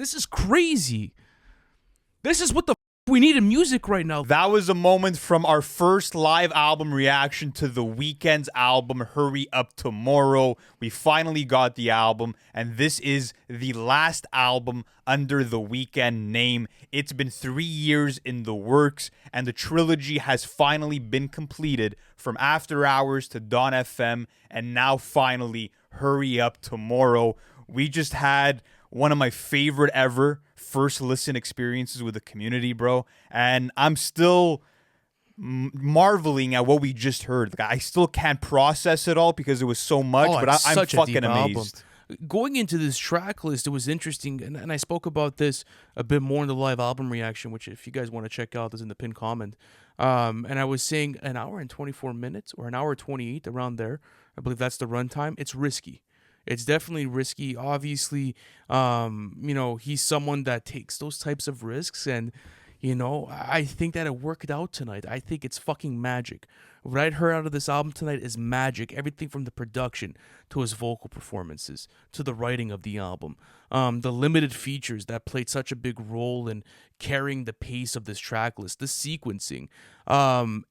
This is crazy. This is what the we need in music right now. That was a moment from our first live album reaction to the Weeknd's album, Hurry Up Tomorrow. We finally got the album, and this is the last album under the Weeknd name. It's been 3 years in the works, and the trilogy has finally been completed, from After Hours to Dawn FM, and now finally Hurry Up Tomorrow. We just had one of my favorite ever first listen experiences with the community, bro. And I'm still marveling at what we just heard. Like, I still can't process it all because it was so much, but I'm fucking amazed. Going into this track list, it was interesting, and I spoke about this a bit more in the live album reaction, which if you guys want to check out, is in the pinned comment. And I was saying an hour and 24 minutes or an hour 28, around there. I believe that's the runtime. It's risky. It's definitely risky. Obviously, he's someone that takes those types of risks, and I think that it worked out tonight. I think it's fucking magic. What I heard out of this album tonight is magic. Everything from the production to his vocal performances to the writing of the album. The limited features that played such a big role in carrying the pace of this track list, the sequencing,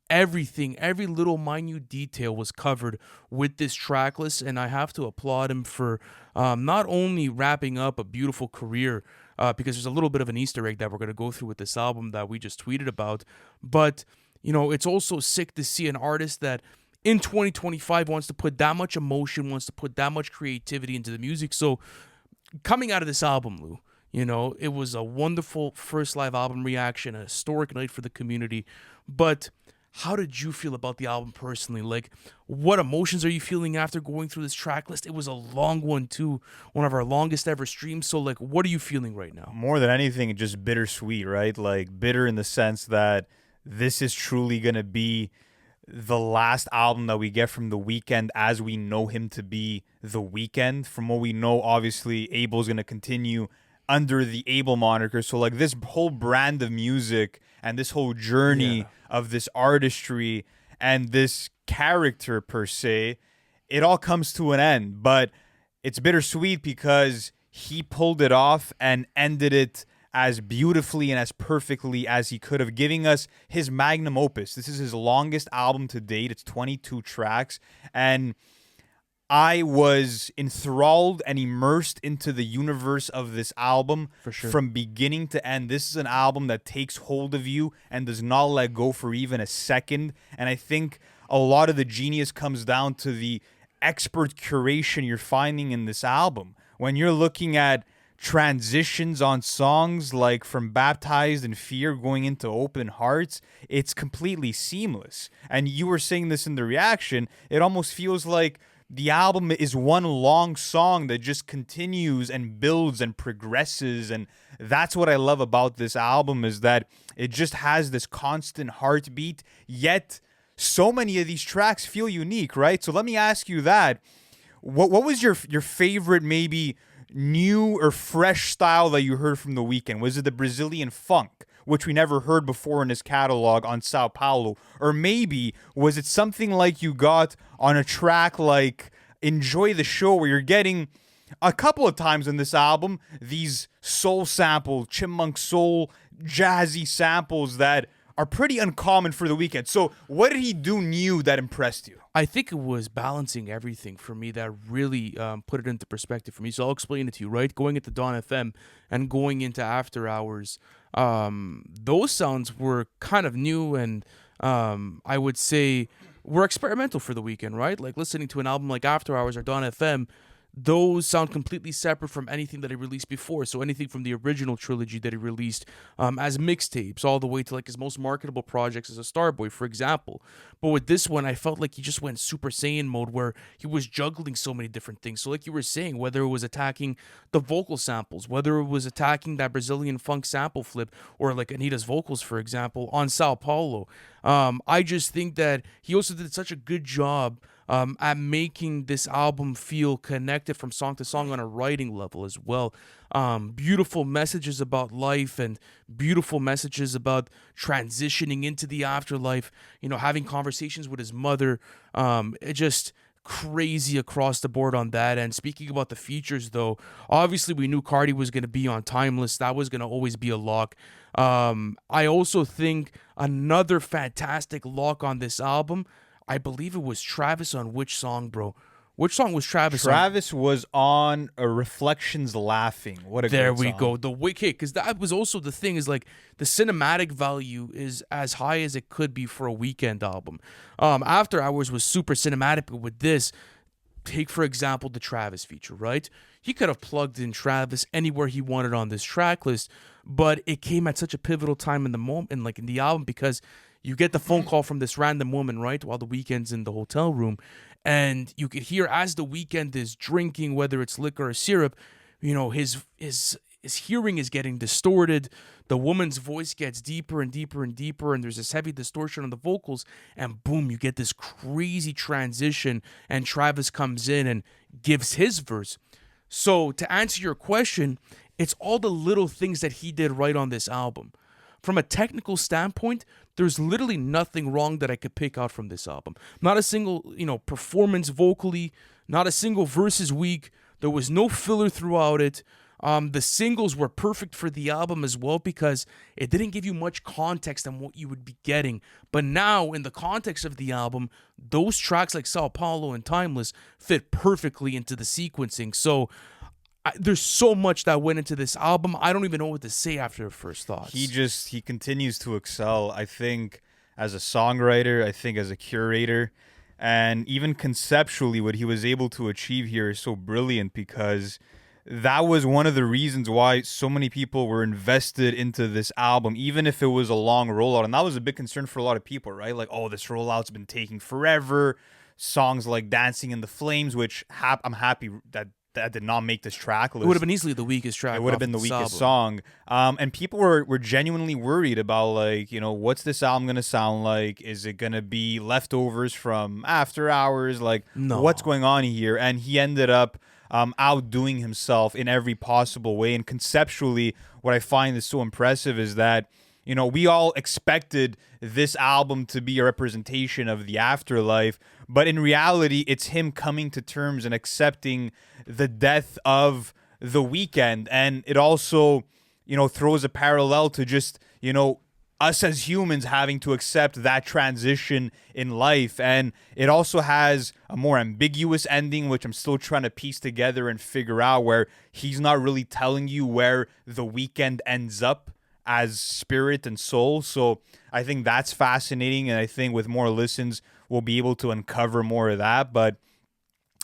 everything, every little minute detail was covered with this track list, and I have to applaud him for not only wrapping up a beautiful career, because there's a little bit of an Easter egg that we're going to go through with this album that we just tweeted about, but it's also sick to see an artist that in 2025 wants to put that much emotion, wants to put that much creativity into the music. So coming out of this album, Lou, it was a wonderful first live album reaction, a historic night for the community. But how did you feel about the album personally? Like, what emotions are you feeling after going through this track list? It was a long one too, one of our longest ever streams. So like, what are you feeling right now? More than anything, just bittersweet, right? Like, bitter in the sense that this is truly going to be the last album that we get from The Weeknd as we know him to be The Weeknd. From what we know, obviously, Abel's going to continue under the Abel moniker. So, like, this whole brand of music and this whole journey of this artistry and this character, per se, it all comes to an end. But it's bittersweet because he pulled it off and ended it as beautifully and as perfectly as he could have, giving us his magnum opus. This is his longest album to date. It's 22 tracks. And I was enthralled and immersed into the universe of this album For sure. from beginning to end. This is an album that takes hold of you and does not let go for even a second. And I think a lot of the genius comes down to the expert curation you're finding in this album. When you're looking at transitions on songs like from Baptized in Fear going into Open Hearts, it's completely seamless. And you were saying this in the reaction, it almost feels like the album is one long song that just continues and builds and progresses. And that's what I love about this album, is that it just has this constant heartbeat, yet so many of these tracks feel unique, right? So let me ask you that. What was your favorite maybe new or fresh style that you heard from The Weeknd? Was it the Brazilian funk, which we never heard before in his catalog on Sao Paulo? Or maybe was it something like you got on a track like Enjoy the Show, where you're getting a couple of times in this album these soul samples, chipmunk soul, jazzy samples that are pretty uncommon for The Weeknd. So what did he do new that impressed you? I think it was balancing everything for me that really put it into perspective for me. So I'll explain it to you, right? Going into Dawn FM and going into After Hours, those sounds were kind of new and I would say were experimental for The Weeknd, right? Like listening to an album like After Hours or Dawn FM, those sound completely separate from anything that he released before. So anything from the original trilogy that he released as mixtapes, all the way to like his most marketable projects as a Starboy, for example. But with this one, I felt like he just went Super Saiyan mode, where he was juggling so many different things. So like you were saying, whether it was attacking the vocal samples, whether it was attacking that Brazilian funk sample flip, or like Anita's vocals, for example, on Sao Paulo. I just think that he also did such a good job at making this album feel connected from song to song on a writing level as well. Beautiful messages about life and beautiful messages about transitioning into the afterlife, having conversations with his mother. It just crazy across the board on that. And speaking about the features, though, obviously we knew Carti was going to be on Timeless. That was going to always be a lock. I also think another fantastic lock on this album, I believe it was Travis on which song, bro? Which song was Travis on? Travis was on a Reflections Laughing. What a There great we song. go. The Wicked, because that was also the thing, is like the cinematic value is as high as it could be for a Weeknd album. After Hours was super cinematic, but with this, take for example the Travis feature, right? He could have plugged in Travis anywhere he wanted on this track list, but it came at such a pivotal time in the moment, like in the album, because you get the phone call from this random woman, right, while the Weeknd's in the hotel room, and you could hear as the Weeknd is drinking, whether it's liquor or syrup, you know, his hearing is getting distorted. The woman's voice gets deeper and deeper and deeper, and there's this heavy distortion on the vocals, and boom, you get this crazy transition, and Travis comes in and gives his verse. So to answer your question, it's all the little things that he did right on this album. From a technical standpoint, there's literally nothing wrong that I could pick out from this album. Not a single, performance vocally, not a single verse is weak. There was no filler throughout it. The singles were perfect for the album as well because it didn't give you much context on what you would be getting. But now, in the context of the album, those tracks like Sao Paulo and Timeless fit perfectly into the sequencing. So there's so much that went into this album. I don't even know what to say after first thoughts. He continues to excel. I think as a songwriter, I think as a curator, and even conceptually, what he was able to achieve here is so brilliant because that was one of the reasons why so many people were invested into this album, even if it was a long rollout. And that was a big concern for a lot of people, right? Like, oh, this rollout's been taking forever. Songs like Dancing in the Flames, which I'm happy that did not make this track list. It would have been easily the weakest track. It would have been the weakest song. And people were genuinely worried about, like, what's this album going to sound like? Is it going to be leftovers from After Hours? Like, No. What's going on here? And he ended up outdoing himself in every possible way. And conceptually, what I find is so impressive is that, we all expected this album to be a representation of the afterlife, but in reality, it's him coming to terms and accepting the death of the Weeknd. And it also, throws a parallel to just, us as humans having to accept that transition in life. And it also has a more ambiguous ending, which I'm still trying to piece together and figure out, where he's not really telling you where the Weeknd ends up as spirit and soul. So I think that's fascinating, and I think with more listens we'll be able to uncover more of that. But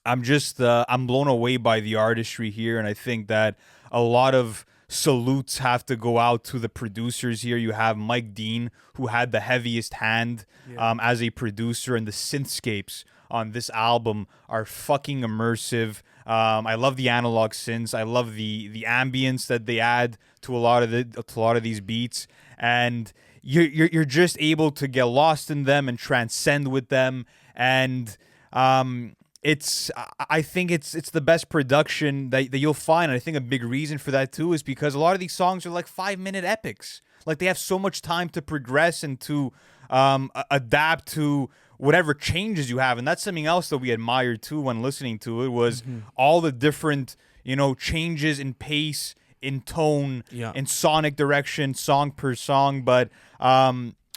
I'm just I'm blown away by the artistry here, and I think that a lot of salutes have to go out to the producers here. You have Mike Dean, who had the heaviest hand as a producer, and the synthscapes on this album are fucking immersive. I love the analog synths. I love the ambience that they add to a lot of these beats, and you're just able to get lost in them and transcend with them. And I think it's the best production that you'll find. And I think a big reason for that too is because a lot of these songs are like 5-minute epics. Like, they have so much time to progress and to adapt to whatever changes you have. And that's something else that we admired too when listening to it, was all the different, changes in pace, in tone, in sonic direction, song per song. But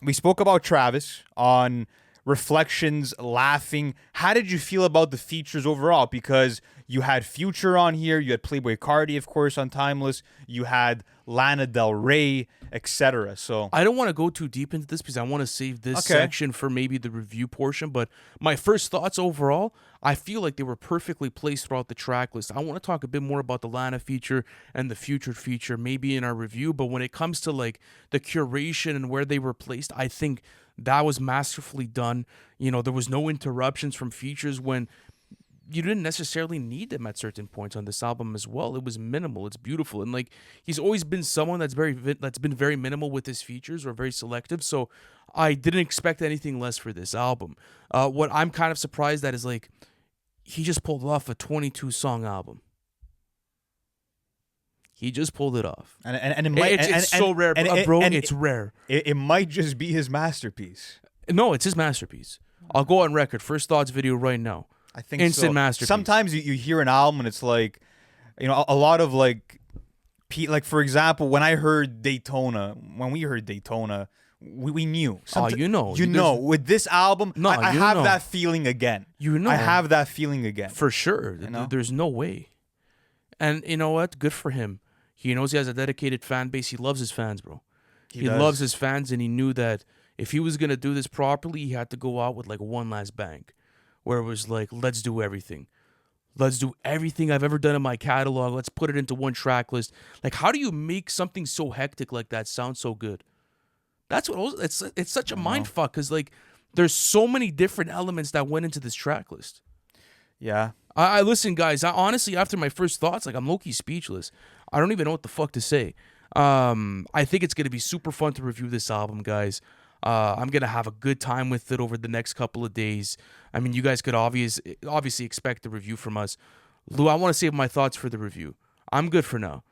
we spoke about Travis on Reflections Laughing. How did you feel about the features overall? Because you had Future on here, you had Playboi Carti, of course, on Timeless, you had Lana Del Rey, etc. So I don't want to go too deep into this because I want to save this section for maybe the review portion. But my first thoughts overall, I feel like they were perfectly placed throughout the track list. I want to talk a bit more about the Lana feature and the Future feature maybe in our review. But when it comes to like the curation and where they were placed, I think that was masterfully done. There was no interruptions from features when you didn't necessarily need them at certain points on this album as well. It was minimal. It's beautiful. And like, he's always been someone that's been very minimal with his features, or very selective. So I didn't expect anything less for this album. What I'm kind of surprised at is like, he just pulled off a 22 song album. He just pulled it off. And it might, it's so rare, bro. It's rare. It might just be his masterpiece. No, it's his masterpiece. I'll go on record. First thoughts video right now. I think Instant so. masterpiece. Sometimes you hear an album and it's like, a lot of like, like for example, when I heard Daytona, when we heard Daytona, we knew. Oh, you know. With this album, No, I you have know. that feeling again. You know. I have that feeling again. For sure. There's no way. And you know what? Good for him. He knows he has a dedicated fan base. He loves his fans, bro. He loves his fans, and he knew that if he was going to do this properly, he had to go out with like one last bang, where it was like, let's do everything. Let's do everything I've ever done in my catalog. Let's put it into one track list. Like, how do you make something so hectic like that sound so good? That's what it's such a mind fuck, because like there's so many different elements that went into this track list. Yeah. I listen, guys. I honestly, after my first thoughts, like I'm low-key speechless. I don't even know what the fuck to say. I think it's gonna be super fun to review this album, guys. I'm gonna have a good time with it over the next couple of days. I mean, you guys could obviously expect a review from us. Lou, I want to save my thoughts for the review. I'm good for now.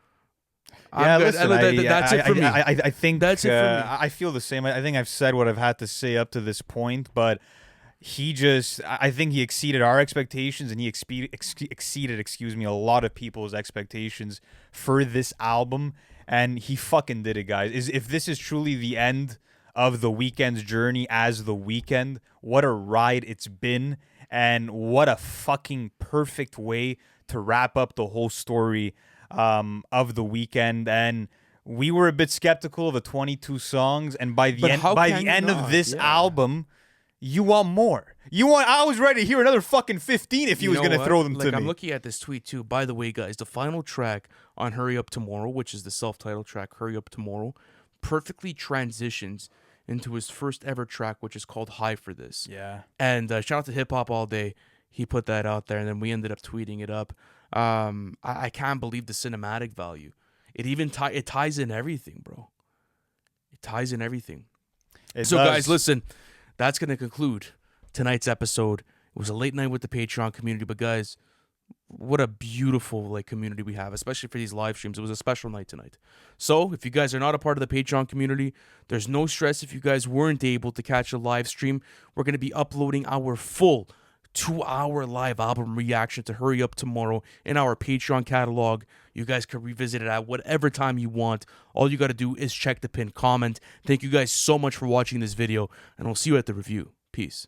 Yeah, listen, that's it for me. I think that's it for me. I feel the same. I think I've said what I've had to say up to this point, but I think he exceeded our expectations, and he exceeded, a lot of people's expectations for this album, and he fucking did it, guys. If this is truly the end of the Weeknd's journey as The Weeknd, what a ride it's been, and what a fucking perfect way to wrap up the whole story of The Weeknd. And we were a bit skeptical of the 22 songs, and by the end of this album, you want more. I was ready to hear another fucking 15 if he was going to throw them to me. I'm looking at this tweet too. By the way, guys, the final track on Hurry Up Tomorrow, which is the self-titled track, Hurry Up Tomorrow, perfectly transitions into his first ever track, which is called High for This. Yeah. And shout out to Hip Hop All Day. He put that out there, and then we ended up tweeting it up. I can't believe the cinematic value. It even it ties in everything, bro. It ties in everything. Guys, listen, that's going to conclude tonight's episode. It was a late night with the Patreon community, but guys, what a beautiful community we have, especially for these live streams. It was a special night tonight. So if you guys are not a part of the Patreon community, there's no stress if you guys weren't able to catch a live stream. We're going to be uploading our full 2-hour live album reaction to Hurry Up Tomorrow in our Patreon catalog. You guys can revisit it at whatever time you want. All you got to do is check the pinned comment. Thank you guys so much for watching this video, and we'll see you at the review. Peace.